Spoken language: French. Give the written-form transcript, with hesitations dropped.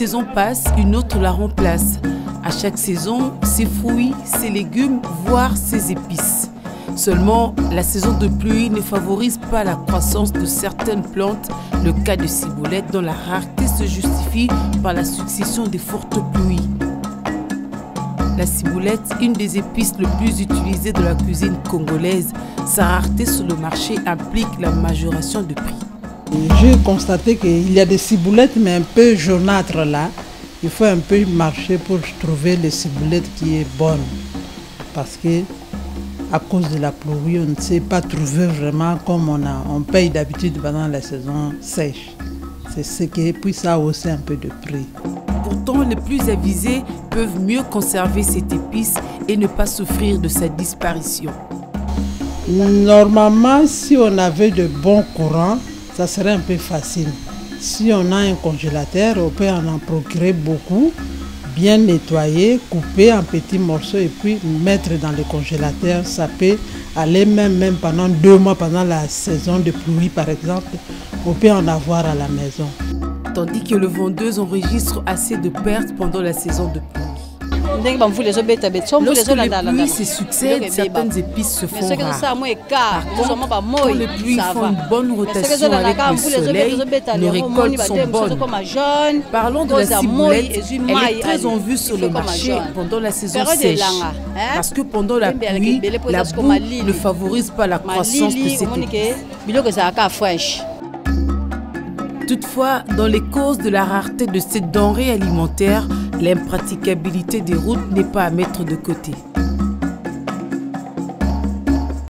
saison passe, une autre la remplace. À chaque saison, ses fruits, ses légumes, voire ses épices. Seulement, la saison de pluie ne favorise pas la croissance de certaines plantes, le cas de ciboulette dont la rareté se justifie par la succession des fortes pluies. La ciboulette, une des épices les plus utilisées de la cuisine congolaise, sa rareté sur le marché implique la majoration de prix. J'ai constaté qu'il y a des ciboulettes mais un peu jaunâtres là. Il faut un peu marcher pour trouver les ciboulettes qui est bonne. Parce que à cause de la pluie, on ne sait pas trouver vraiment comme on paye d'habitude pendant la saison sèche. C'est ce qui, puis ça a aussi un peu de prix. Pourtant, les plus avisés peuvent mieux conserver cette épice et ne pas souffrir de sa disparition. Normalement, si on avait de bons courants, ça serait un peu facile. Si on a un congélateur, on peut en procurer beaucoup, bien nettoyer, couper en petits morceaux et puis mettre dans le congélateur. Ça peut aller même pendant 2 mois, pendant la saison de pluie par exemple, on peut en avoir à la maison. Tandis que le vendeuse enregistre assez de pertes pendant la saison de pluie. Lorsque les pluies se succèdent, certaines épices se font rares. Par contre, quand les pluies font une bonne rotation avec le soleil, nos récoltes sont bonnes. Parlons de la ciboulette, elle est très en vue sur le marché pendant la saison sèche. Parce que pendant la pluie, la boue ne favorise pas la croissance de cette épice. Toutefois, dans les causes de la rareté de cette denrée alimentaire, l'impraticabilité des routes n'est pas à mettre de côté.